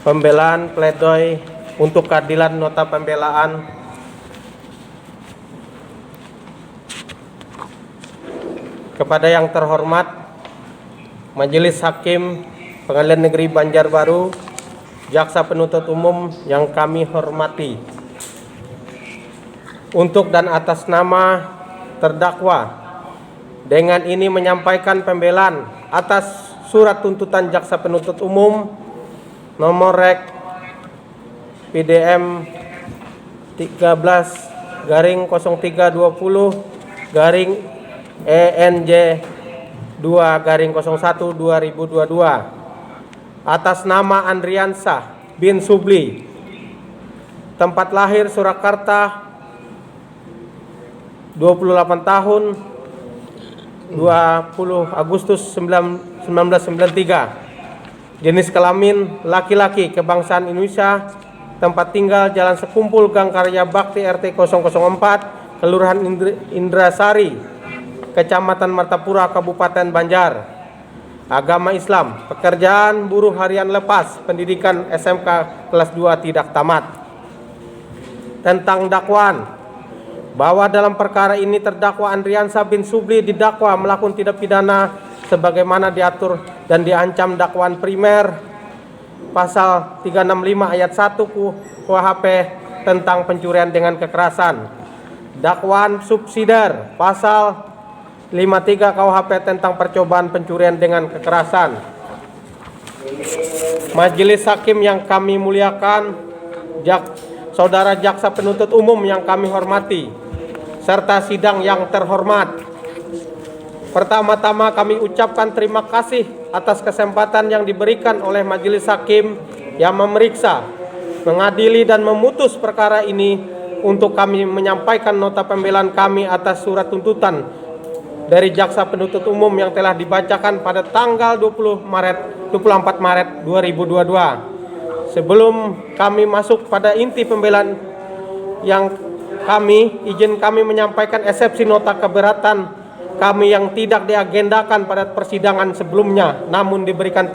Pembelaan pledoi untuk keadilan nota pembelaan kepada yang terhormat Majelis Hakim Pengadilan Negeri Banjarbaru, Jaksa Penuntut Umum yang kami hormati. Untuk dan atas nama terdakwa, dengan ini menyampaikan pembelaan atas surat tuntutan Jaksa Penuntut Umum nomor rek PDM 13/0320/ENJ 2/01/2022 atas nama Andriansah bin Subli, tempat lahir Surakarta, 28 tahun, 20 Agustus 1993, jenis kelamin laki-laki, kebangsaan Indonesia, tempat tinggal Jalan Sekumpul, Gang Karya Bakti, RT 004, Kelurahan Indrasari, Kecamatan Martapura, Kabupaten Banjar. Agama Islam, pekerjaan buruh harian lepas, pendidikan SMK kelas 2 tidak tamat. Tentang dakwaan, bahwa dalam perkara ini terdakwa Andriansah bin Subli didakwa melakukan tindak pidana sebagaimana diatur dan diancam dakwaan primer pasal 365 ayat 1 KUHP tentang pencurian dengan kekerasan, dakwaan subsidiar pasal 53 KUHP tentang percobaan pencurian dengan kekerasan. Majelis Hakim yang kami muliakan, Saudara Jaksa Penuntut Umum yang kami hormati, serta sidang yang terhormat. Pertama-tama kami ucapkan terima kasih atas kesempatan yang diberikan oleh Majelis Hakim yang memeriksa, mengadili dan memutus perkara ini untuk kami menyampaikan nota pembelaan kami atas surat tuntutan dari Jaksa Penuntut Umum yang telah dibacakan pada tanggal 24 Maret 2022. Sebelum kami masuk pada inti pembelaan yang izin kami menyampaikan eksepsi nota keberatan kami yang tidak diagendakan pada persidangan sebelumnya, namun diberikan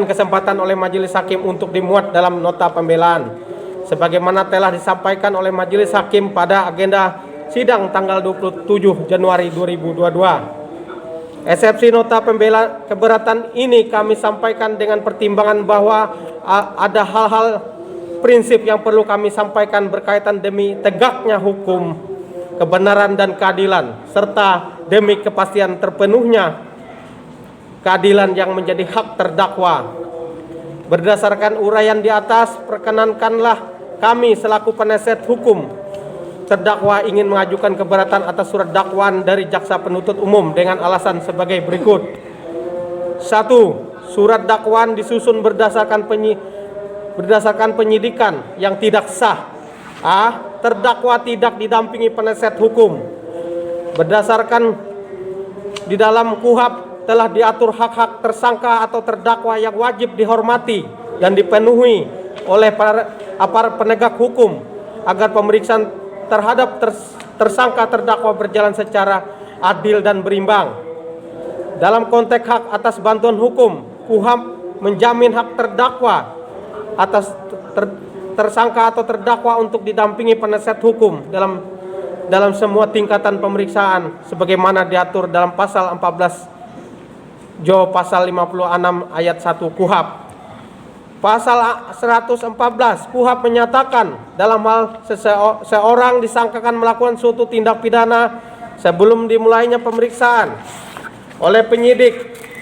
kesempatan oleh Majelis Hakim untuk dimuat dalam nota pembelaan, sebagaimana telah disampaikan oleh Majelis Hakim pada agenda sidang tanggal 27 Januari 2022. Eksepsi nota pembelaan keberatan ini kami sampaikan dengan pertimbangan bahwa ada hal-hal prinsip yang perlu kami sampaikan berkaitan demi tegaknya hukum, kebenaran dan keadilan, serta demi kepastian terpenuhnya keadilan yang menjadi hak terdakwa. Berdasarkan uraian di atas, perkenankanlah kami selaku penasihat hukum terdakwa ingin mengajukan keberatan atas surat dakwaan dari Jaksa Penuntut Umum dengan alasan sebagai berikut. 1. Surat dakwaan disusun berdasarkan penyidikan yang tidak sah. A. Terdakwa tidak didampingi penasihat hukum. Berdasarkan di dalam KUHP telah diatur hak-hak tersangka atau terdakwa yang wajib dihormati dan dipenuhi oleh aparat penegak hukum agar pemeriksaan terhadap tersangka terdakwa berjalan secara adil dan berimbang. Dalam konteks hak atas bantuan hukum, KUHP menjamin hak terdakwa atas tersangka atau terdakwa untuk didampingi penasihat hukum dalam semua tingkatan pemeriksaan sebagaimana diatur dalam pasal 14 pasal 56 ayat 1 KUHP. Pasal 114 KUHP menyatakan dalam hal seorang disangkakan melakukan suatu tindak pidana sebelum dimulainya pemeriksaan oleh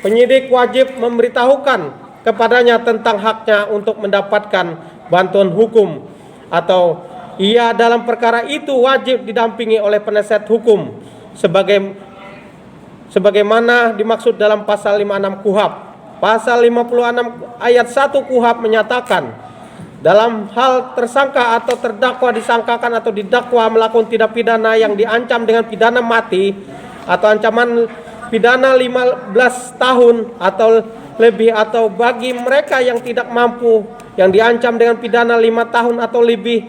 penyidik wajib memberitahukan kepadanya tentang haknya untuk mendapatkan bantuan hukum, atau ia dalam perkara itu wajib didampingi oleh penasihat hukum sebagaimana dimaksud dalam pasal 56 KUHP. Pasal 56 ayat 1 KUHP menyatakan dalam hal tersangka atau terdakwa disangkakan atau didakwa melakukan tindak pidana yang diancam dengan pidana mati atau ancaman pidana 15 tahun atau lebih, atau bagi mereka yang tidak mampu yang diancam dengan pidana 5 tahun atau lebih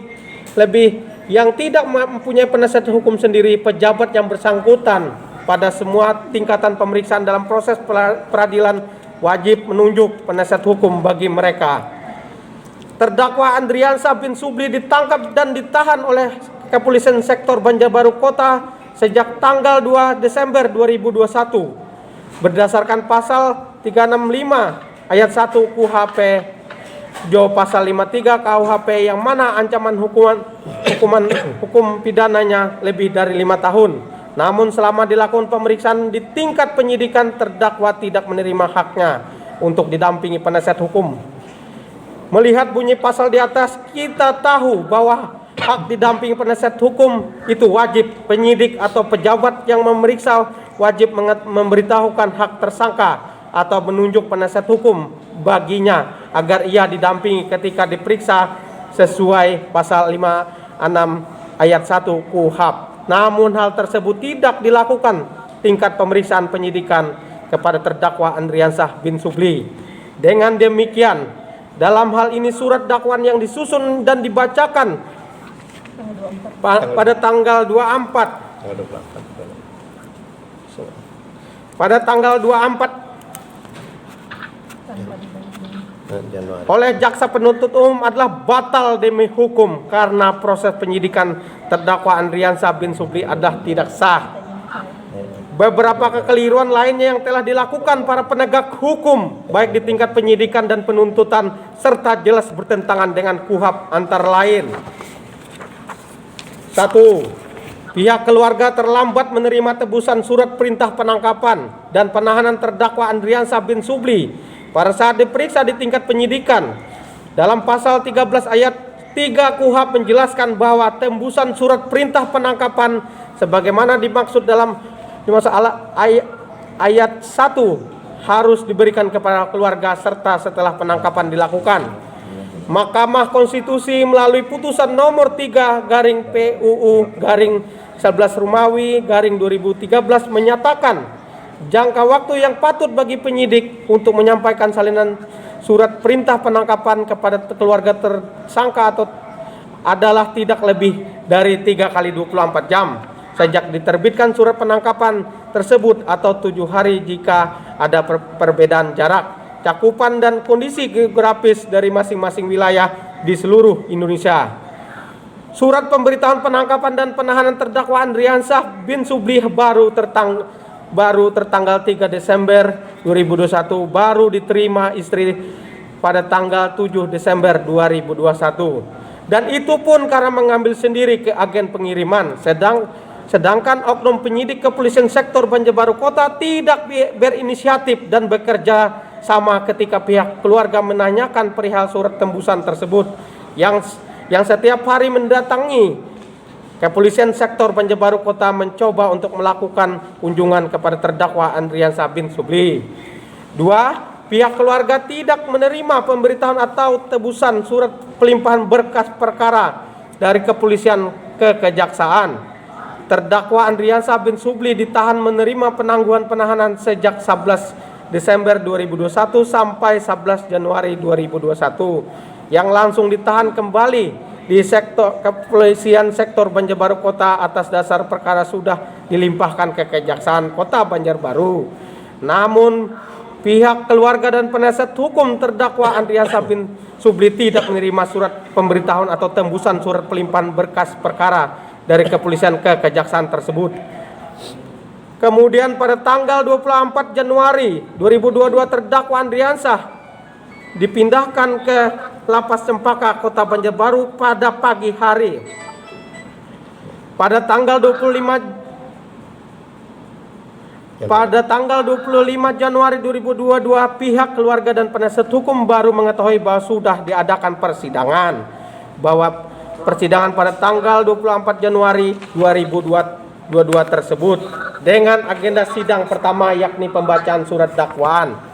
yang tidak mempunyai penasihat hukum sendiri, pejabat yang bersangkutan pada semua tingkatan pemeriksaan dalam proses peradilan wajib menunjuk penasihat hukum bagi mereka. Terdakwa Andriansyah bin Subli ditangkap dan ditahan oleh Kepolisian Sektor Banjarbaru Kota sejak tanggal 2 Desember 2021 berdasarkan pasal 365 ayat 1 KUHP Jo pasal 53 KUHP yang mana ancaman hukum pidananya lebih dari 5 tahun. Namun selama dilakukan pemeriksaan di tingkat penyidikan, terdakwa tidak menerima haknya untuk didampingi penasihat hukum. Melihat bunyi pasal di atas, kita tahu bahwa hak didampingi penasihat hukum itu wajib. Penyidik atau pejabat yang memeriksa wajib memberitahukan hak tersangka atau menunjuk penasihat hukum baginya agar ia didampingi ketika diperiksa sesuai pasal 56 ayat 1 KUHP. Namun hal tersebut tidak dilakukan tingkat pemeriksaan penyidikan kepada terdakwa Andriansyah bin Subli. Dengan demikian, dalam hal ini surat dakwaan yang disusun dan dibacakan pada tanggal 24 oleh jaksa penuntut umum adalah batal demi hukum karena proses penyidikan terdakwa Andriansyah bin Subli adalah tidak sah. Beberapa kekeliruan lainnya yang telah dilakukan para penegak hukum baik di tingkat penyidikan dan penuntutan serta jelas bertentangan dengan KUHP antara lain. 1. Pihak keluarga terlambat menerima tebusan surat perintah penangkapan dan penahanan terdakwa Andriansyah bin Subli pada saat diperiksa di tingkat penyidikan. Dalam pasal 13 ayat 3 KUHP menjelaskan bahwa tembusan surat perintah penangkapan sebagaimana dimaksud dalam ayat 1 harus diberikan kepada keluarga serta setelah penangkapan dilakukan. Mahkamah Konstitusi melalui putusan nomor 3 garing PUU garing 11 Romawi garing 2013 menyatakan jangka waktu yang patut bagi penyidik untuk menyampaikan salinan surat perintah penangkapan kepada keluarga tersangka atau adalah tidak lebih dari 3 kali 24 jam sejak diterbitkan surat penangkapan tersebut atau 7 hari jika ada perbedaan jarak, cakupan dan kondisi geografis dari masing-masing wilayah di seluruh Indonesia. Surat pemberitahuan penangkapan dan penahanan terdakwa Andriansyah bin Subli baru tertanggal 3 Desember 2021 baru diterima istri pada tanggal 7 Desember 2021. Dan itu pun karena mengambil sendiri ke agen pengiriman. Sedangkan oknum penyidik Kepolisian Sektor Banjarbaru Kota tidak berinisiatif dan bekerja sama ketika pihak keluarga menanyakan perihal surat tembusan tersebut yang setiap hari mendatangi Kepolisian Sektor Banjarbaru Kota mencoba untuk melakukan kunjungan kepada terdakwa Andriansyah bin Subli. 2. Pihak keluarga tidak menerima pemberitahuan atau tebusan surat pelimpahan berkas perkara dari kepolisian ke kejaksaan. Terdakwa Andriansyah bin Subli ditahan menerima penangguhan penahanan sejak 11 Desember 2021 sampai 11 Januari 2021 yang langsung ditahan kembali di Kepolisian Sektor Banjarbaru Kota atas dasar perkara sudah dilimpahkan ke Kejaksaan Kota Banjarbaru. Namun pihak keluarga dan penasihat hukum terdakwa Andriansyah bin Subli tidak menerima surat pemberitahuan atau tembusan surat pelimpahan berkas perkara dari kepolisian ke kejaksaan tersebut. Kemudian pada tanggal 24 Januari 2022 terdakwa Andriansyah dipindahkan ke Lapas Cempaka Kota Banjarbaru pada pagi hari. Pada tanggal 25 Januari 2022 pihak keluarga dan penasihat hukum baru mengetahui bahwa sudah diadakan persidangan. Bahwa persidangan pada tanggal 24 Januari 2022 tersebut dengan agenda sidang pertama yakni pembacaan surat dakwaan.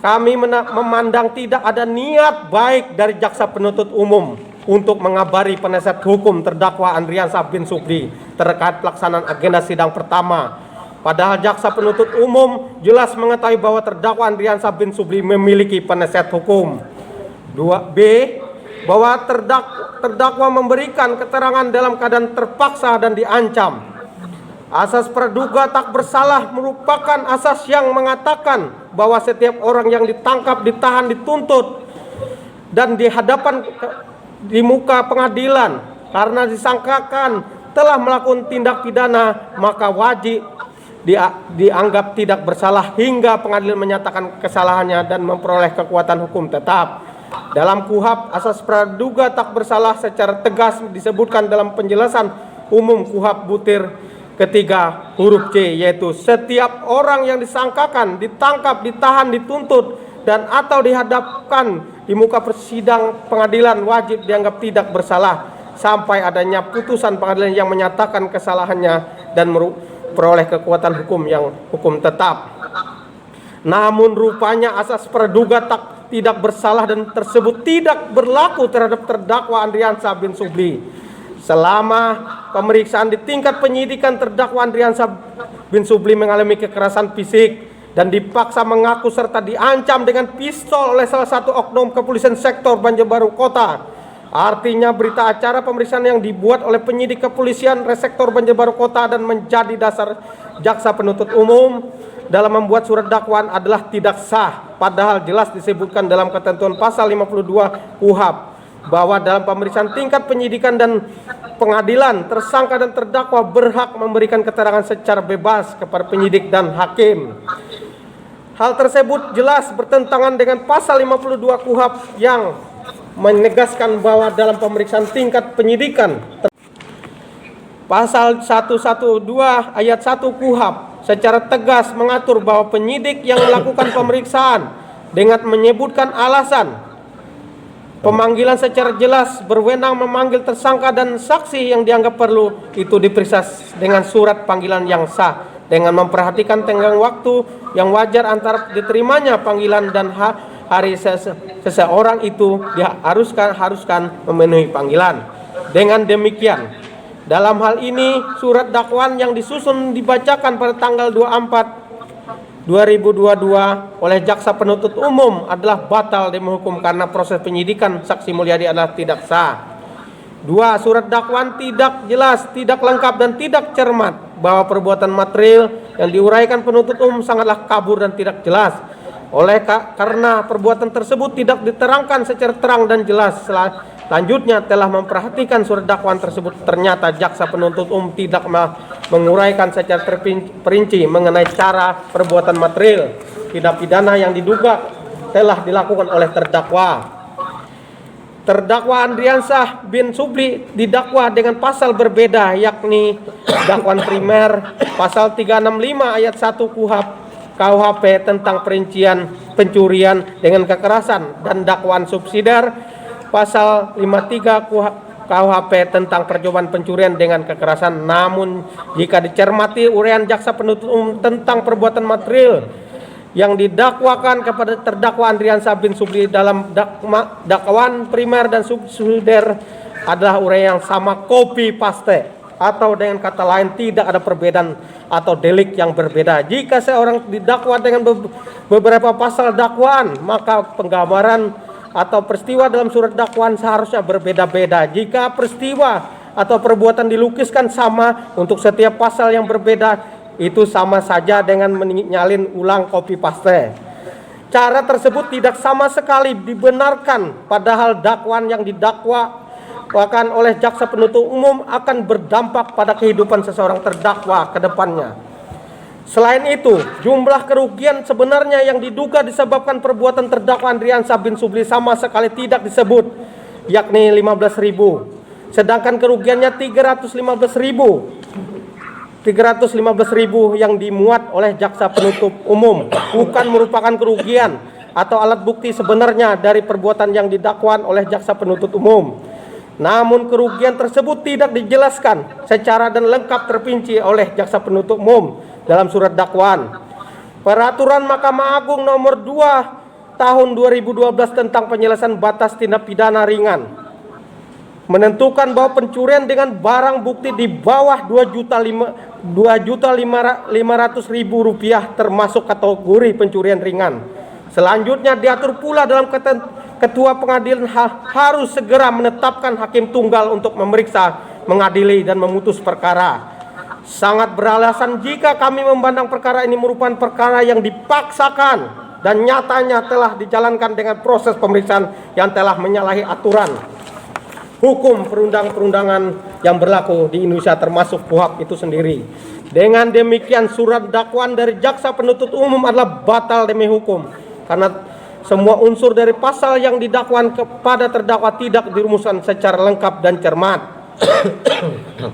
Kami memandang tidak ada niat baik dari jaksa penuntut umum untuk mengabari penasihat hukum terdakwa Andriansyah bin Subli terkait pelaksanaan agenda sidang pertama. Padahal jaksa penuntut umum jelas mengetahui bahwa terdakwa Andriansyah bin Subli memiliki penasihat hukum. 2B. Bahwa terdakwa memberikan keterangan dalam keadaan terpaksa dan diancam. Asas praduga tak bersalah merupakan asas yang mengatakan bahwa setiap orang yang ditangkap, ditahan, dituntut dan dihadapan di muka pengadilan karena disangkakan telah melakukan tindak pidana, maka wajib dianggap tidak bersalah hingga pengadilan menyatakan kesalahannya dan memperoleh kekuatan hukum tetap. Dalam KUHP, asas praduga tak bersalah secara tegas disebutkan dalam penjelasan umum KUHP butir ketiga huruf C, yaitu setiap orang yang disangkakan, ditangkap, ditahan, dituntut dan atau dihadapkan di muka persidang pengadilan wajib dianggap tidak bersalah sampai adanya putusan pengadilan yang menyatakan kesalahannya dan memperoleh kekuatan hukum yang hukum tetap. Namun rupanya asas praduga tidak bersalah dan tersebut tidak berlaku terhadap terdakwa Andriansyah bin Subli. Selama pemeriksaan di tingkat penyidikan, terdakwa Andriansyah bin Subli mengalami kekerasan fisik dan dipaksa mengaku serta diancam dengan pistol oleh salah satu oknum kepolisian sektor Banjarbaru Kota. Artinya berita acara pemeriksaan yang dibuat oleh penyidik kepolisian Resektor Banjarbaru Kota dan menjadi dasar jaksa penuntut umum dalam membuat surat dakwaan adalah tidak sah, padahal jelas disebutkan dalam ketentuan pasal 52 KUHP bahwa dalam pemeriksaan tingkat penyidikan dan pengadilan, tersangka dan terdakwa berhak memberikan keterangan secara bebas kepada penyidik dan hakim. Hal tersebut jelas bertentangan dengan pasal 52 KUHP yang menegaskan bahwa dalam pemeriksaan tingkat penyidikan, pasal 112 ayat 1 KUHP secara tegas mengatur bahwa penyidik yang melakukan pemeriksaan dengan menyebutkan alasan pemanggilan secara jelas berwenang memanggil tersangka dan saksi yang dianggap perlu itu diperiksa dengan surat panggilan yang sah dengan memperhatikan tenggang waktu yang wajar antara diterimanya panggilan dan hari seseorang itu haruskan memenuhi panggilan. Dengan demikian, dalam hal ini surat dakwaan yang disusun dibacakan pada tanggal 24 2022 oleh jaksa penuntut umum adalah batal demi hukum karena proses penyidikan saksi Mulyadi adalah tidak sah. 2. Surat dakwaan tidak jelas, tidak lengkap dan tidak cermat bahwa perbuatan material yang diuraikan penuntut umum sangatlah kabur dan tidak jelas. Karena perbuatan tersebut tidak diterangkan secara terang dan jelas. Selanjutnya telah memperhatikan surat dakwaan tersebut, ternyata jaksa penuntut umum tidak menguraikan secara terperinci mengenai cara perbuatan material tindak pidana yang diduga telah dilakukan oleh terdakwa. Terdakwa Andriansyah bin Subli didakwa dengan pasal berbeda, yakni dakwaan primer pasal 365 ayat 1 KUHP tentang perincian pencurian dengan kekerasan dan dakwaan subsidiar pasal 53 KUHP tentang percobaan pencurian dengan kekerasan. Namun jika dicermati uraian jaksa penuntut umum tentang perbuatan material yang didakwakan kepada terdakwa Andriansyah bin Subli dalam dakwaan primer dan subsidiar adalah uraian yang sama, copy paste, atau dengan kata lain tidak ada perbedaan atau delik yang berbeda. Jika seorang didakwa dengan beberapa pasal dakwaan, maka penggambaran atau peristiwa dalam surat dakwaan seharusnya berbeda-beda. Jika peristiwa atau perbuatan dilukiskan sama untuk setiap pasal yang berbeda, itu sama saja dengan menyalin ulang copy paste. Cara tersebut tidak sama sekali dibenarkan, padahal dakwaan yang didakwakan oleh jaksa penuntut umum akan berdampak pada kehidupan seseorang terdakwa ke depannya. Selain itu, jumlah kerugian sebenarnya yang diduga disebabkan perbuatan terdakwa Andriansyah bin Subli sama sekali tidak disebut, yakni 15.000. Sedangkan kerugiannya 315.000 yang dimuat oleh jaksa penuntut umum bukan merupakan kerugian atau alat bukti sebenarnya dari perbuatan yang didakwakan oleh jaksa penuntut umum. Namun kerugian tersebut tidak dijelaskan secara dan lengkap terperinci oleh jaksa penuntut umum dalam surat dakwaan. Peraturan Mahkamah Agung nomor 2 tahun 2012 tentang penyelesaian batas tindak pidana ringan menentukan bahwa pencurian dengan barang bukti di bawah 2.500.000 rupiah termasuk kategori pencurian ringan. Selanjutnya diatur pula dalam ketua pengadilan harus segera menetapkan hakim tunggal untuk memeriksa, mengadili dan memutus perkara. sangat beralasan jika kami memandang perkara ini merupakan perkara yang dipaksakan dan nyatanya telah dijalankan dengan proses pemeriksaan yang telah menyalahi aturan hukum perundang-perundangan yang berlaku di Indonesia termasuk KUHP itu sendiri. Dengan demikian surat dakwaan dari jaksa penuntut umum adalah batal demi hukum karena semua unsur dari pasal yang didakwakan kepada terdakwa tidak dirumuskan secara lengkap dan cermat. 3.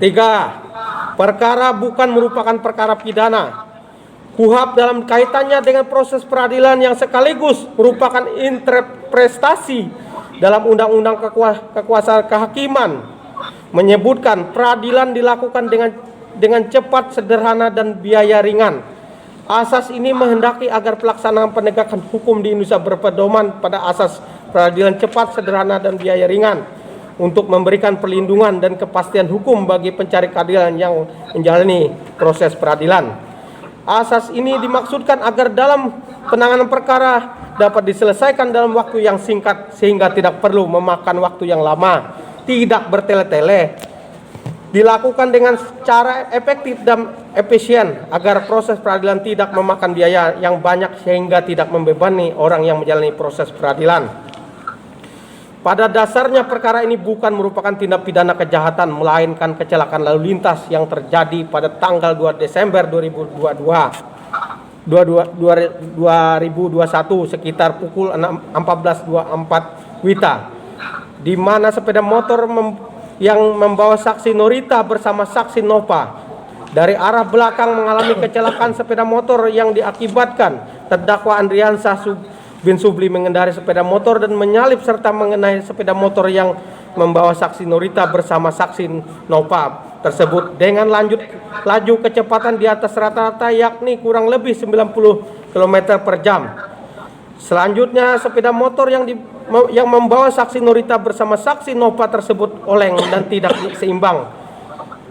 Perkara bukan merupakan perkara pidana. KUHP dalam kaitannya dengan proses peradilan yang sekaligus merupakan interpretasi dalam Undang-Undang Kekuasaan Kehakiman menyebutkan peradilan dilakukan dengan cepat, sederhana, dan biaya ringan. Asas ini menghendaki agar pelaksanaan penegakan hukum di Indonesia berpedoman pada asas peradilan cepat, sederhana, dan biaya ringan untuk memberikan perlindungan dan kepastian hukum bagi pencari keadilan yang menjalani proses peradilan. Asas ini dimaksudkan agar dalam penanganan perkara dapat diselesaikan dalam waktu yang singkat sehingga tidak perlu memakan waktu yang lama, tidak bertele-tele, dilakukan dengan cara efektif dan efisien agar proses peradilan tidak memakan biaya yang banyak sehingga tidak membebani orang yang menjalani proses peradilan. Pada dasarnya perkara ini bukan merupakan tindak pidana kejahatan melainkan kecelakaan lalu lintas yang terjadi pada tanggal 2 Desember 2021 sekitar pukul 14.24 WITA, di mana sepeda motor yang membawa saksi Norita bersama saksi Nova dari arah belakang mengalami kecelakaan sepeda motor yang diakibatkan terdakwa Andriansyah bin Subli mengendarai sepeda motor dan menyalip serta mengenai sepeda motor yang membawa saksi Norita bersama saksi Nova tersebut dengan laju kecepatan di atas rata-rata yakni kurang lebih 90 km per jam. Selanjutnya sepeda motor yang membawa saksi Norita bersama saksi Nova tersebut oleng dan tidak seimbang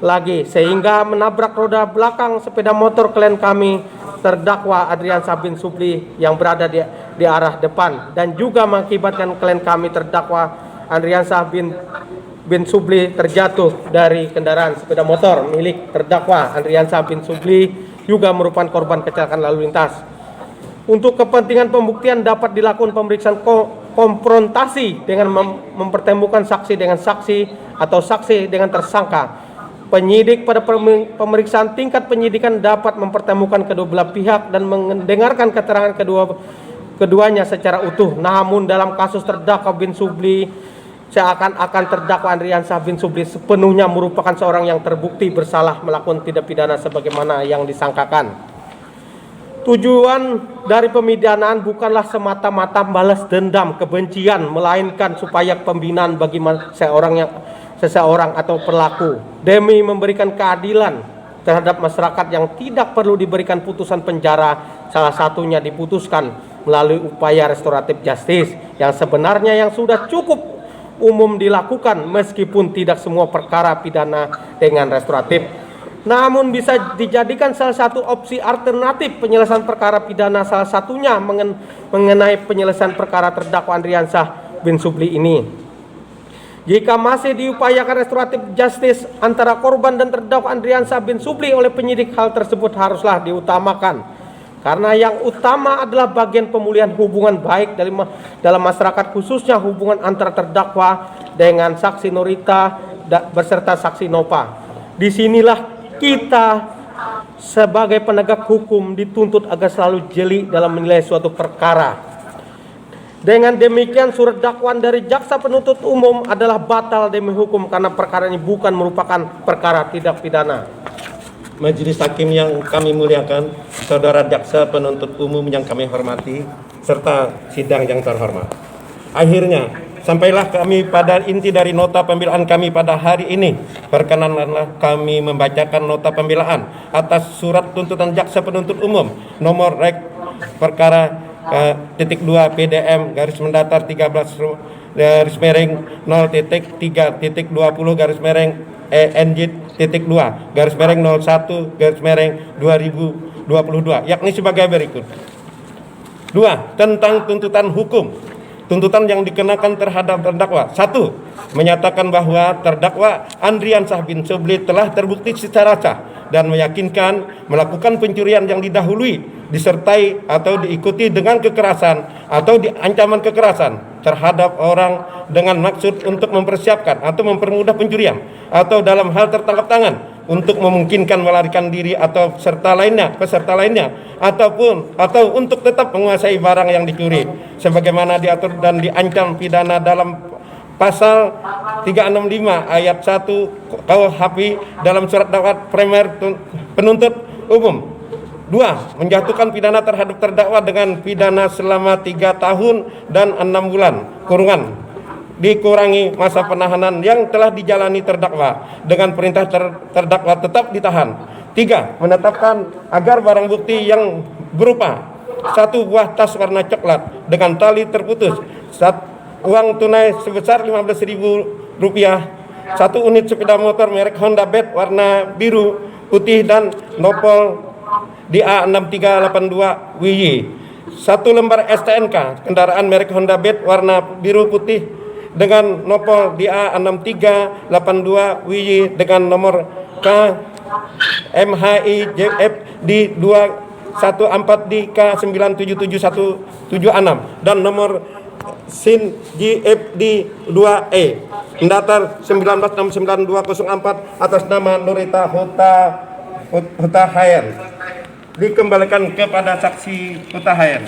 lagi sehingga menabrak roda belakang sepeda motor klien kami terdakwa Andriansyah bin Subli yang berada di arah depan dan juga mengakibatkan klien kami terdakwa Andriansyah bin Subli terjatuh dari kendaraan sepeda motor milik terdakwa Andriansyah bin Subli juga merupakan korban kecelakaan lalu lintas. Untuk kepentingan pembuktian dapat dilakukan pemeriksaan konfrontasi dengan mempertemukan saksi dengan saksi atau saksi dengan tersangka. Penyidik pada pemeriksaan tingkat penyidikan dapat mempertemukan kedua belah pihak dan mendengarkan keterangan keduanya secara utuh. Namun dalam kasus terdakwa bin Subli seakan-akan terdakwa Andriansyah bin Subli sepenuhnya merupakan seorang yang terbukti bersalah melakukan tindak pidana sebagaimana yang disangkakan. Tujuan dari pemidanaan bukanlah semata-mata balas dendam kebencian, melainkan supaya pembinaan bagi seseorang atau pelaku demi memberikan keadilan terhadap masyarakat yang tidak perlu diberikan putusan penjara, salah satunya diputuskan melalui upaya restoratif justice yang sebenarnya yang sudah cukup umum dilakukan meskipun tidak semua perkara pidana dengan restoratif, namun bisa dijadikan salah satu opsi alternatif penyelesaian perkara pidana, salah satunya mengenai penyelesaian perkara terdakwa Andriansyah bin Subli ini. Jika masih diupayakan restoratif justice antara korban dan terdakwa Andriansyah bin Subli oleh penyidik, hal tersebut haruslah diutamakan karena yang utama adalah bagian pemulihan hubungan baik dalam masyarakat, khususnya hubungan antara terdakwa dengan saksi Norita beserta saksi Nova. Disinilah kita sebagai penegak hukum dituntut agar selalu jeli dalam menilai suatu perkara. Dengan demikian surat dakwaan dari jaksa penuntut umum adalah batal demi hukum karena perkara ini bukan merupakan perkara tidak pidana. Majelis Hakim yang kami muliakan, saudara jaksa penuntut umum yang kami hormati, serta sidang yang terhormat. Akhirnya sampailah kami pada inti dari nota pembelaan kami pada hari ini. Perkenankanlah kami membacakan nota pembelaan atas surat tuntutan jaksa penuntut umum nomor rek perkara titik 2 PDM garis mendatar 13 garis miring 0.3.20 garis miring ENJ titik 2 garis miring 01 garis miring 2022 yakni sebagai berikut. 2. Tentang tuntutan hukum. Tuntutan yang dikenakan terhadap terdakwa. 1. Menyatakan bahwa terdakwa Andriansyah bin Subli telah terbukti secara sah dan meyakinkan melakukan pencurian yang didahului, disertai atau diikuti dengan kekerasan atau ancaman kekerasan terhadap orang dengan maksud untuk mempersiapkan atau mempermudah pencurian atau dalam hal tertangkap tangan untuk memungkinkan melarikan diri atau peserta lainnya atau untuk tetap menguasai barang yang dicuri sebagaimana diatur dan diancam pidana dalam pasal 365 ayat 1 KUHP dalam surat dakwaan primer penuntut umum. 2. Menjatuhkan pidana terhadap terdakwa dengan pidana selama 3 tahun dan 6 bulan kurungan, dikurangi masa penahanan yang telah dijalani terdakwa dengan perintah terdakwa tetap ditahan. 3. Menetapkan agar barang bukti yang berupa 1 buah tas warna coklat dengan tali terputus, uang tunai sebesar Rp15.000, 1 unit sepeda motor merek Honda Beat warna biru putih dan nopol DA6382 WY, 1 lembar STNK kendaraan merek Honda Beat warna biru putih dengan nopol DA6382 WY dengan nomor K MHIJF di 214 di K977176 dan nomor SIN GFD 2E Mendatar 1969-204 atas nama Nurita Huta Hayan. Dikembalikan kepada saksi Huta Hayan.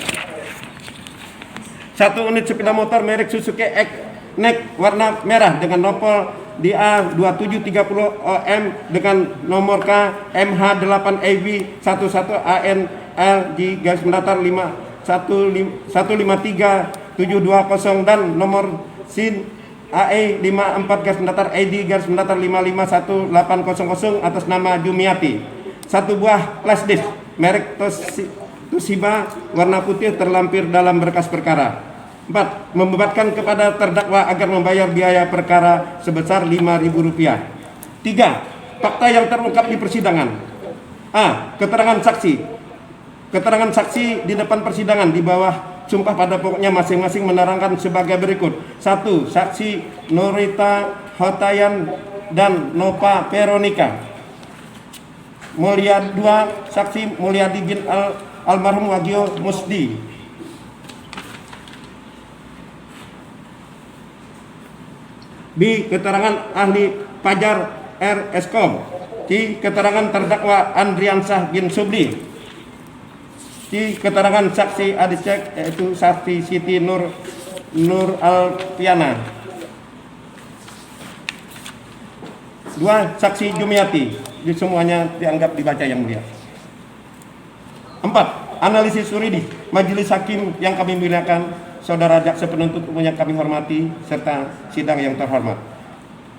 1 unit sepeda motor merek Suzuki X-Nex warna merah dengan nopol DA2730OM dengan nomor K MH8AB 11ANL di garis mendatar 153720 dan nomor SIN AE 54 garis mendatar ID garis mendatar 551800 atas nama Jumiati. 1 buah flash disk merek Toshiba warna putih terlampir dalam berkas perkara. 4. Membebankan kepada terdakwa agar membayar biaya perkara sebesar Rp5.000. 3. Fakta yang terungkap di persidangan. A. Keterangan saksi. Keterangan saksi di depan persidangan di bawah sumpah pada pokoknya masing-masing menerangkan sebagai berikut. 1. Saksi Nurita Hotayan dan Nova Veronica. Mulia 2. Saksi Mulyadi bin almarhum Wagio Musdi. B. Keterangan ahli Pajar R. Eskom. C. Keterangan terdakwa Andriansah bin Subli. C. Keterangan saksi Adisek yaitu saksi Siti Nur Alfiana. 2. Saksi Jumiati. Jadi semuanya dianggap dibaca yang mulia. 4. Analisis yuridis Majelis Hakim yang kami muliakan, saudara jaksa penuntut umum yang kami hormati, serta sidang yang terhormat.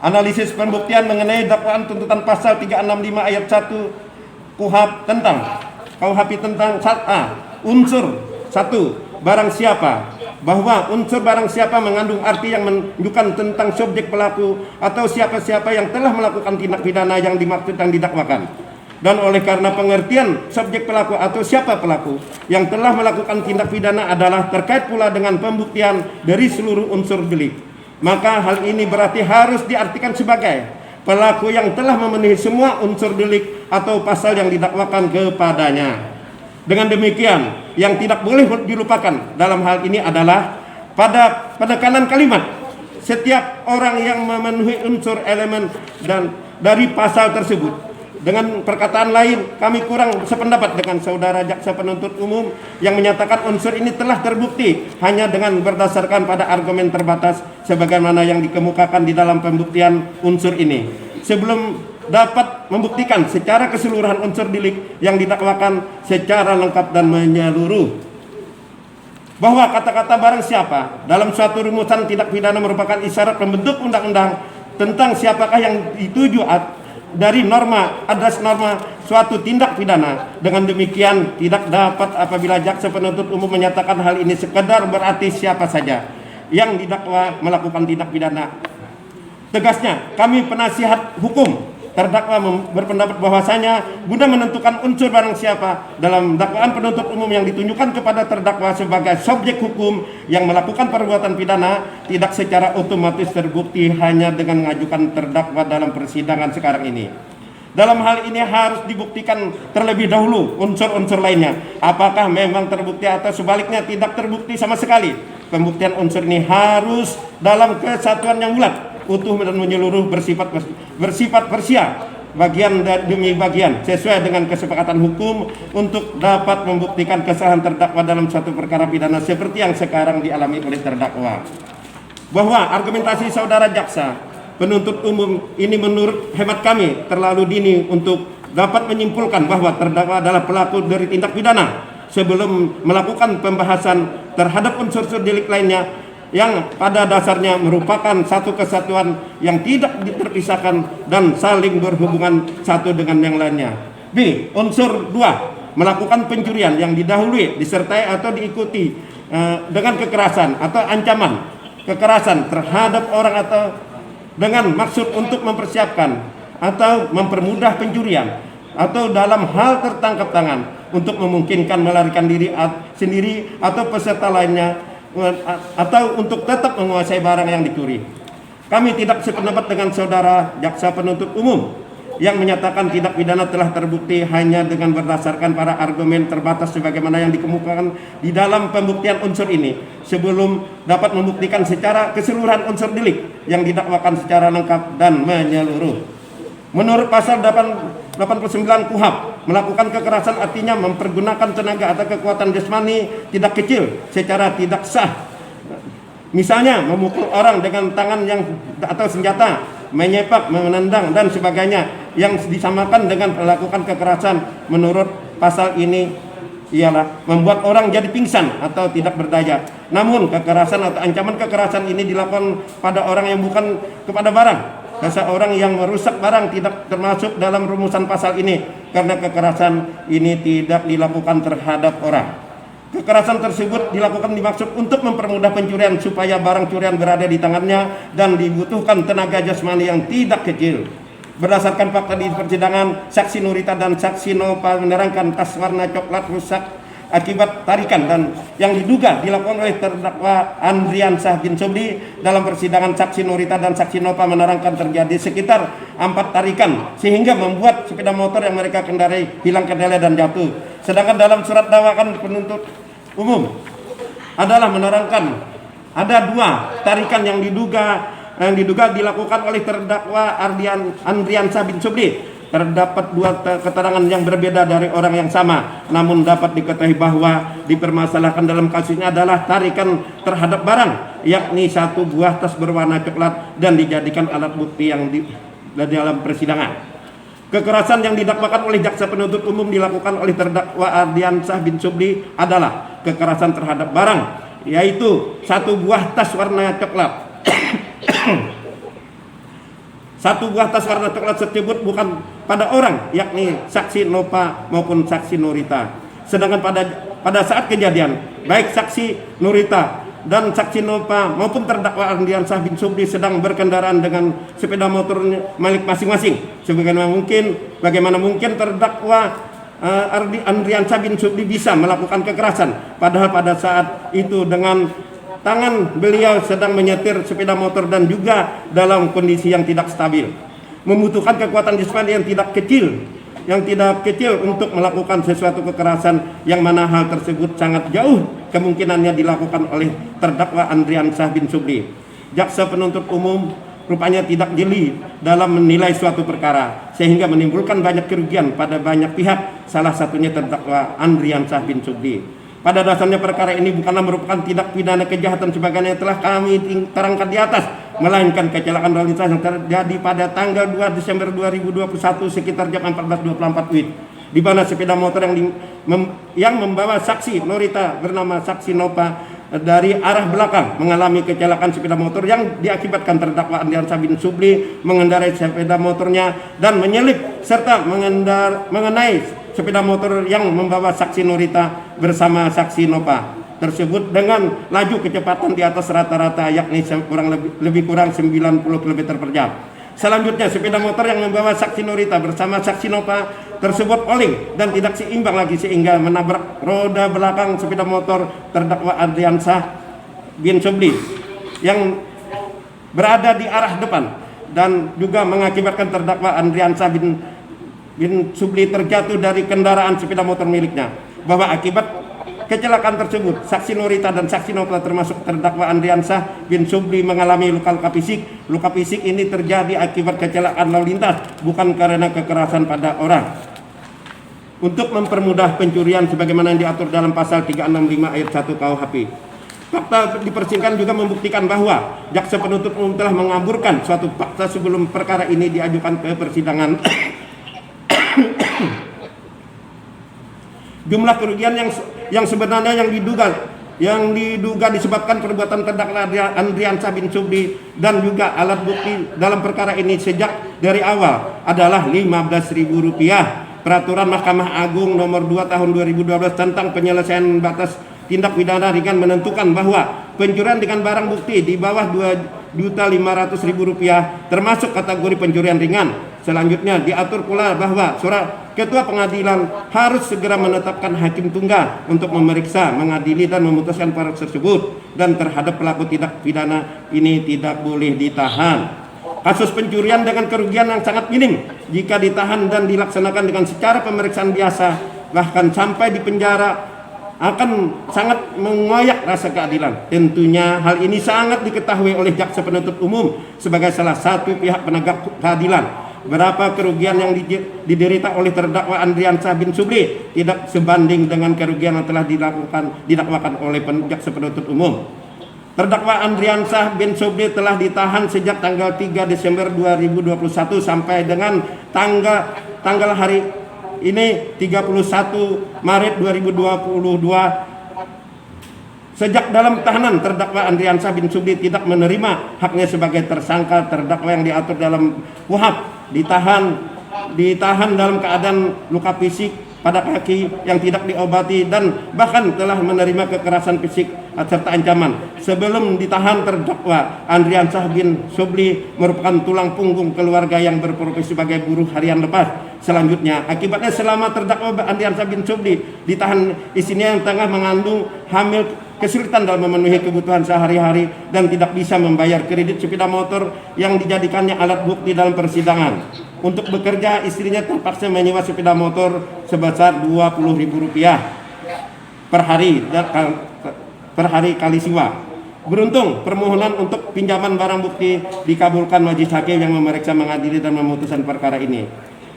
Analisis pembuktian mengenai dakwaan tuntutan pasal 365 ayat 1 KUHP tentang 1A. Unsur 1. Barang siapa, bahwa unsur barang siapa mengandung arti yang menunjukkan tentang subjek pelaku atau siapa-siapa yang telah melakukan tindak pidana yang dimaksud dan didakwakan. Dan oleh karena pengertian subjek pelaku atau siapa pelaku yang telah melakukan tindak pidana adalah terkait pula dengan pembuktian dari seluruh unsur delik, maka hal ini berarti harus diartikan sebagai pelaku yang telah memenuhi semua unsur delik atau pasal yang didakwakan kepadanya. Dengan demikian, yang tidak boleh dilupakan dalam hal ini adalah pada penekanan kalimat setiap orang yang memenuhi unsur elemen dan dari pasal tersebut. Dengan perkataan lain, kami kurang sependapat dengan saudara jaksa penuntut umum yang menyatakan unsur ini telah terbukti hanya dengan berdasarkan pada argumen terbatas sebagaimana yang dikemukakan di dalam pembuktian unsur ini. Sebelum dapat membuktikan secara keseluruhan unsur delik yang didakwakan secara lengkap dan menyeluruh, bahwa kata-kata barang siapa dalam suatu rumusan tindak pidana merupakan isyarat pembentuk undang-undang tentang siapakah yang dituju dari norma atas norma suatu tindak pidana. Dengan demikian tidak dapat apabila jaksa penuntut umum menyatakan hal ini sekedar berarti siapa saja yang didakwa melakukan tindak pidana. Tegasnya, kami penasihat hukum terdakwa berpendapat bahwasanya guna menentukan unsur barang siapa dalam dakwaan penuntut umum yang ditunjukkan kepada terdakwa sebagai subjek hukum yang melakukan perbuatan pidana tidak secara otomatis terbukti hanya dengan mengajukan terdakwa dalam persidangan sekarang ini. Dalam hal ini harus dibuktikan terlebih dahulu unsur-unsur lainnya. Apakah memang terbukti atau sebaliknya tidak terbukti sama sekali. Pembuktian unsur ini harus dalam kesatuan yang bulat, utuh dan menyeluruh, bersifat parsial, bagian demi bagian, sesuai dengan kesepakatan hukum untuk dapat membuktikan kesalahan terdakwa dalam suatu perkara pidana seperti yang sekarang dialami oleh terdakwa. Bahwa argumentasi saudara jaksa penuntut umum ini menurut hemat kami terlalu dini untuk dapat menyimpulkan bahwa terdakwa adalah pelaku dari tindak pidana sebelum melakukan pembahasan terhadap unsur-unsur delik lainnya yang pada dasarnya merupakan satu kesatuan yang tidak terpisahkan dan saling berhubungan satu dengan yang lainnya. B. Unsur 2. Melakukan pencurian yang didahului, disertai atau diikuti dengan kekerasan atau ancaman kekerasan terhadap orang atau dengan maksud untuk mempersiapkan atau mempermudah pencurian atau dalam hal tertangkap tangan untuk memungkinkan melarikan diri sendiri atau peserta lainnya atau untuk tetap menguasai barang yang dicuri. Kami tidak sependapat dengan saudara jaksa penuntut umum yang menyatakan tindak pidana telah terbukti hanya dengan berdasarkan para argumen terbatas sebagaimana yang dikemukakan di dalam pembuktian unsur ini sebelum dapat membuktikan secara keseluruhan unsur delik yang didakwakan secara lengkap dan menyeluruh. Menurut pasal 89 KUHP, melakukan kekerasan artinya mempergunakan tenaga atau kekuatan jasmani tidak kecil secara tidak sah. Misalnya memukul orang dengan tangan yang atau senjata, menyepak, menendang dan sebagainya yang disamakan dengan melakukan kekerasan menurut pasal ini ialah membuat orang jadi pingsan atau tidak berdaya. Namun kekerasan atau ancaman kekerasan ini dilakukan pada orang yang bukan kepada barang. Seseorang yang merusak barang tidak termasuk dalam rumusan pasal ini karena kekerasan ini tidak dilakukan terhadap orang. Kekerasan tersebut dilakukan dimaksud untuk mempermudah pencurian supaya barang curian berada di tangannya dan dibutuhkan tenaga jasmani yang tidak kecil. Berdasarkan fakta di persidangan, saksi Nurita dan saksi Nova menerangkan tas warna coklat rusak akibat tarikan dan yang diduga dilakukan oleh terdakwa Andriansah bin Sobri. Dalam persidangan, saksi Nurita dan saksi Nova menerangkan terjadi sekitar 4 tarikan sehingga membuat sepeda motor yang mereka kendarai hilang kendali dan jatuh. Sedangkan dalam surat dakwaan penuntut umum adalah menerangkan ada 2 tarikan yang diduga dilakukan oleh terdakwa Andriansah bin Sobri. Terdapat 2 keterangan yang berbeda dari orang yang sama, namun dapat diketahui bahwa dipermasalahkan dalam kasusnya adalah tarikan terhadap barang, yakni 1 buah tas berwarna coklat dan dijadikan alat bukti yang di dalam persidangan. Kekerasan yang didakwakan oleh jaksa penuntut umum dilakukan oleh terdakwa Andriansah bin Sobri adalah kekerasan terhadap barang, yaitu 1 buah tas warna coklat. 1 buah tas warna coklat tersebut bukan pada orang, yakni saksi Nova maupun saksi Nurita. Sedangkan pada saat kejadian, baik saksi Nurita dan saksi Nova maupun terdakwa Andriansah bin Sobri sedang berkendaraan dengan sepeda motor milik masing-masing. Bagaimana mungkin terdakwa Andriansah bin Sobri bisa melakukan kekerasan, padahal pada saat itu dengan tangan beliau sedang menyetir sepeda motor dan juga dalam kondisi yang tidak stabil, membutuhkan kekuatan jasmani yang tidak kecil untuk melakukan sesuatu kekerasan yang mana hal tersebut sangat jauh kemungkinannya dilakukan oleh terdakwa Andriansah bin Sobri. Jaksa penuntut umum rupanya tidak jeli dalam menilai suatu perkara sehingga menimbulkan banyak kerugian pada banyak pihak, salah satunya terdakwa Andriansah bin Sobri. Pada dasarnya perkara ini bukanlah merupakan tindak pidana kejahatan sebagaimana yang telah kami terangkan di atas, melainkan kecelakaan lalu lintas yang terjadi pada tanggal 2 Desember 2021 sekitar jam 14.24 WIB, di mana sepeda motor yang membawa saksi Nurita bernama saksi Nova dari arah belakang mengalami kecelakaan sepeda motor yang diakibatkan terdakwa Andriansah bin Sobri mengendarai sepeda motornya dan menyelip serta mengenai sepeda motor yang membawa saksi Nurita bersama saksi Nova tersebut dengan laju kecepatan di atas rata-rata, yakni lebih kurang 90 km per jam. Selanjutnya sepeda motor yang membawa saksi Nurita bersama saksi Nova tersebut oleng dan tidak seimbang lagi sehingga menabrak roda belakang sepeda motor terdakwa Andriansah bin Sobri yang berada di arah depan dan juga mengakibatkan terdakwa Andriansah bin bin Subli terjatuh dari kendaraan sepeda motor miliknya, bahwa akibat kecelakaan tersebut saksi Norita dan saksi Nova termasuk terdakwa Andriansyah bin Subli mengalami luka-luka fisik. Luka fisik ini terjadi akibat kecelakaan lalu lintas, bukan karena kekerasan pada orang. Untuk mempermudah pencurian sebagaimana yang diatur dalam pasal 365 ayat 1 KUHP. Fakta di persidangan juga membuktikan bahwa jaksa penuntut umum telah mengaburkan suatu fakta sebelum perkara ini diajukan ke persidangan. Jumlah kerugian yang sebenarnya yang diduga disebabkan perbuatan terdakwa Andriansyah bin Subli dan juga alat bukti dalam perkara ini sejak dari awal adalah Rp15.000. Peraturan Mahkamah Agung nomor 2 tahun 2012 tentang penyelesaian batas tindak pidana ringan menentukan bahwa pencurian dengan barang bukti di bawah Rp2.500.000 termasuk kategori pencurian ringan. Selanjutnya diatur pula bahwa surat Ketua Pengadilan harus segera menetapkan hakim tunggal untuk memeriksa, mengadili dan memutuskan perkara tersebut, dan terhadap pelaku tindak pidana ini tidak boleh ditahan. Kasus pencurian dengan kerugian yang sangat minim jika ditahan dan dilaksanakan dengan secara pemeriksaan biasa, bahkan sampai di penjara, akan sangat mengoyak rasa keadilan. Tentunya hal ini sangat diketahui oleh jaksa penuntut umum sebagai salah satu pihak penegak keadilan. Berapa kerugian yang diderita oleh terdakwa Andriansyah bin Subli tidak sebanding dengan kerugian yang telah didakwakan oleh jaksa penuntut umum. Terdakwa Andriansyah bin Subli telah ditahan sejak tanggal 3 Desember 2021 sampai dengan tanggal hari ini 31 Maret 2022. Sejak dalam tahanan, terdakwa Andriansyah bin Subli tidak menerima haknya sebagai tersangka terdakwa yang diatur dalam KUHP. Ditahan dalam keadaan luka fisik pada kaki yang tidak diobati dan bahkan telah menerima kekerasan fisik serta ancaman. Sebelum ditahan, terdakwa Andriansyah bin Subli merupakan tulang punggung keluarga yang berprofesi sebagai buruh harian lepas. Selanjutnya, akibatnya selama terdakwa Andriansyah bin Subli ditahan, istrinya yang tengah mengandung hamil kesulitan dalam memenuhi kebutuhan sehari-hari dan tidak bisa membayar kredit sepeda motor yang dijadikannya alat bukti dalam persidangan. Untuk bekerja, istrinya terpaksa menyewa sepeda motor sebesar Rp20.000 per hari kali siwa. Beruntung permohonan untuk pinjaman barang bukti dikabulkan majelis hakim yang memeriksa, mengadili dan memutuskan perkara ini.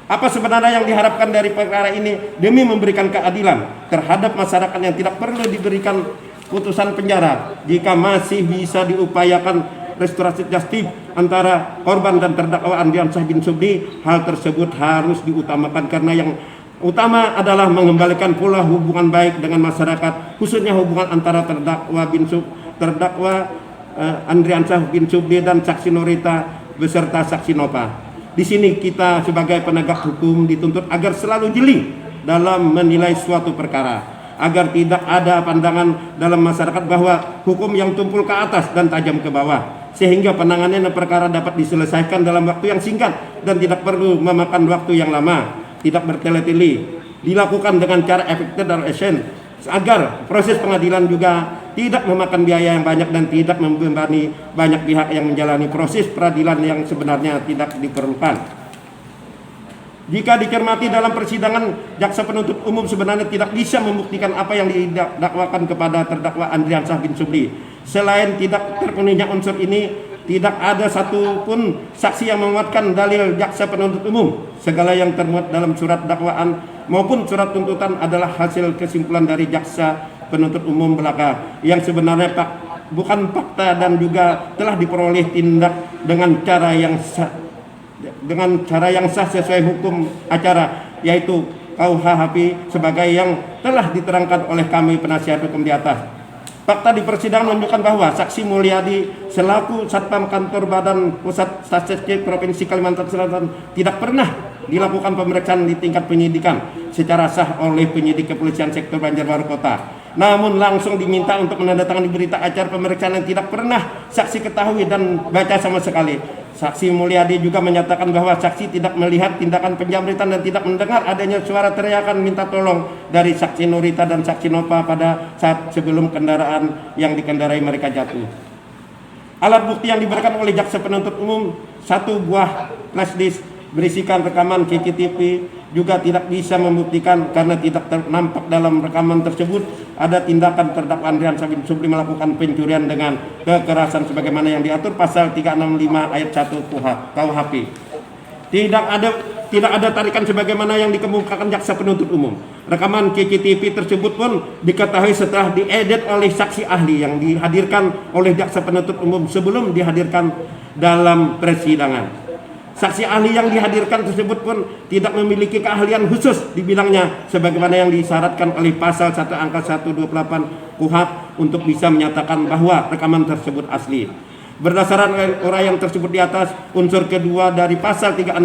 Apa sebenarnya yang diharapkan dari perkara ini demi memberikan keadilan terhadap masyarakat yang tidak perlu diberikan putusan penjara jika masih bisa diupayakan restorasi justice antara korban dan terdakwa Andriansyah bin Subli. Hal tersebut harus diutamakan karena yang utama adalah mengembalikan pula hubungan baik dengan masyarakat, khususnya hubungan antara terdakwa Andriansyah bin Subli dan saksi Norita beserta saksi Nova. Di sini kita sebagai penegak hukum dituntut agar selalu jeli dalam menilai suatu perkara, agar tidak ada pandangan dalam masyarakat bahwa hukum yang tumpul ke atas dan tajam ke bawah, sehingga penanganan perkara dapat diselesaikan dalam waktu yang singkat dan tidak perlu memakan waktu yang lama, tidak bertele-tele, dilakukan dengan cara efektif dan efisien, agar proses pengadilan juga tidak memakan biaya yang banyak dan tidak membebani banyak pihak yang menjalani proses peradilan yang sebenarnya tidak diperlukan. Jika dicermati dalam persidangan, jaksa penuntut umum sebenarnya tidak bisa membuktikan apa yang didakwakan kepada terdakwa Andriansyah bin Subli. Selain tidak terpenuhinya unsur ini, tidak ada satupun saksi yang menguatkan dalil jaksa penuntut umum. Segala yang termuat dalam surat dakwaan maupun surat tuntutan adalah hasil kesimpulan dari jaksa penuntut umum belaka yang sebenarnya bukan fakta dan juga telah diperoleh tindak dengan cara yang sah sesuai hukum acara, yaitu KUHP sebagai yang telah diterangkan oleh kami penasihat hukum di atas. Fakta di persidangan menunjukkan bahwa saksi Mulyadi selaku Satpam Kantor Badan Pusat Statistik Provinsi Kalimantan Selatan tidak pernah dilakukan pemeriksaan di tingkat penyidikan secara sah oleh penyidik kepolisian sektor Banjarbaru Kota, namun langsung diminta untuk menandatangani berita acara pemeriksaan yang tidak pernah saksi ketahui dan baca sama sekali. Saksi Mulyadi juga menyatakan bahwa saksi tidak melihat tindakan penjamretan dan tidak mendengar adanya suara teriakan minta tolong dari saksi Norita dan saksi Nova pada saat sebelum kendaraan yang dikendarai mereka jatuh. Alat bukti yang diberikan oleh jaksa penuntut umum, satu buah flash disk berisikan rekaman CCTV juga tidak bisa membuktikan karena tidak nampak dalam rekaman tersebut ada tindakan terdakwa Andrian Sabin Supli melakukan pencurian dengan kekerasan sebagaimana yang diatur pasal 365 ayat 1 KUHP. Tidak ada tarikan sebagaimana yang dikemukakan jaksa penuntut umum. Rekaman CCTV tersebut pun diketahui setelah diedit oleh saksi ahli yang dihadirkan oleh jaksa penuntut umum sebelum dihadirkan dalam persidangan. Saksi ahli yang dihadirkan tersebut pun tidak memiliki keahlian khusus di bidangnya sebagaimana yang disyaratkan oleh pasal 1 angka 128 KUHP untuk bisa menyatakan bahwa rekaman tersebut asli. Berdasarkan uraian tersebut di atas, unsur kedua dari pasal 365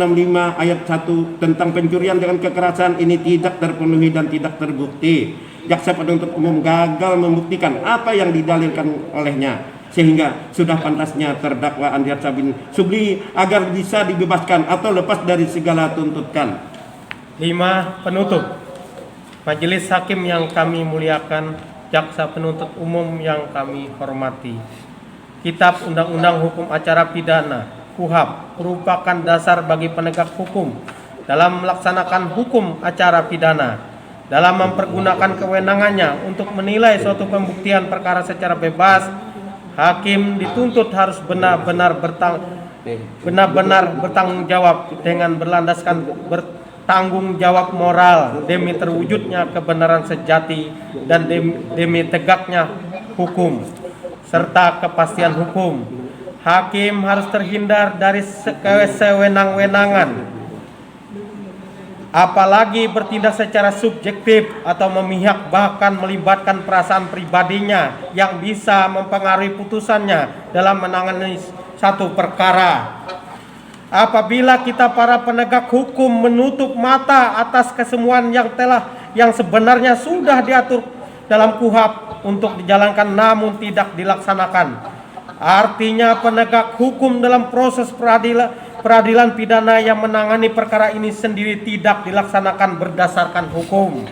ayat 1 tentang pencurian dengan kekerasan ini tidak terpenuhi dan tidak terbukti. Jaksa penuntut umum gagal membuktikan apa yang didalilkan olehnya, sehingga sudah pantasnya terdakwa Andrian Sabin Supli agar bisa dibebaskan atau lepas dari segala tuntutan. 5. Penutup. Majelis hakim yang kami muliakan, jaksa penuntut umum yang kami hormati. Kitab Undang-Undang Hukum Acara Pidana KUHP merupakan dasar bagi penegak hukum dalam melaksanakan hukum acara pidana. Dalam mempergunakan kewenangannya untuk menilai suatu pembuktian perkara secara bebas, hakim dituntut harus benar-benar bertanggung jawab dengan berlandaskan bertanggung jawab moral demi terwujudnya kebenaran sejati dan demi tegaknya hukum serta kepastian hukum. Hakim harus terhindar dari kesewenang-wenangan, apalagi bertindak secara subjektif atau memihak bahkan melibatkan perasaan pribadinya yang bisa mempengaruhi putusannya dalam menangani satu perkara. Apabila kita para penegak hukum menutup mata atas kesemuan yang sebenarnya sudah diatur dalam KUHP untuk dijalankan namun tidak dilaksanakan, artinya penegak hukum dalam proses peradilan pidana yang menangani perkara ini sendiri tidak dilaksanakan berdasarkan hukum.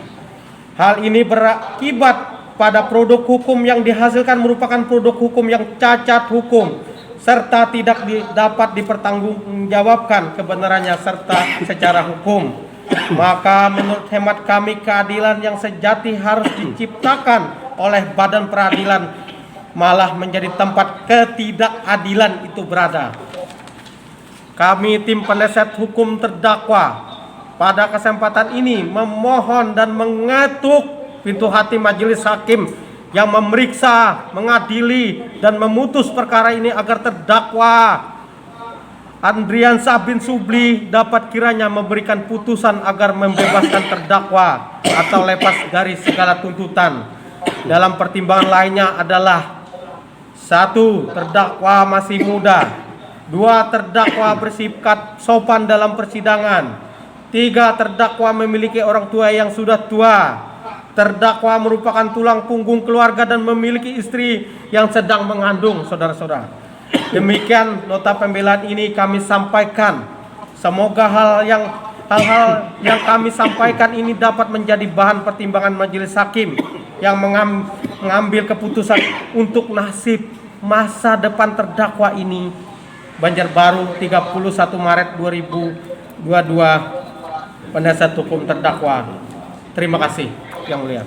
Hal ini berakibat pada produk hukum yang dihasilkan merupakan produk hukum yang cacat hukum serta tidak dapat dipertanggungjawabkan kebenarannya serta secara hukum. Maka menurut hemat kami, keadilan yang sejati harus diciptakan oleh badan peradilan, malah menjadi tempat ketidakadilan itu berada. Kami tim penasihat hukum terdakwa pada kesempatan ini memohon dan mengetuk pintu hati majelis hakim yang memeriksa, mengadili dan memutus perkara ini agar terdakwa Andrian Sabin Supli dapat kiranya memberikan putusan agar membebaskan terdakwa atau lepas dari segala tuntutan. Dalam pertimbangan lainnya adalah 1. Terdakwa masih muda. 2. Terdakwa bersikap sopan dalam persidangan. 3. Terdakwa memiliki orang tua yang sudah tua. Terdakwa merupakan tulang punggung keluarga dan memiliki istri yang sedang mengandung, saudara-saudara. Demikian nota pembelaan ini kami sampaikan. Semoga hal-hal yang kami sampaikan ini dapat menjadi bahan pertimbangan majelis hakim yang mengambil keputusan untuk nasib masa depan terdakwa ini. Banjarbaru, 31 Maret 2022. Penasihat hukum terdakwa. Terima kasih yang mulia.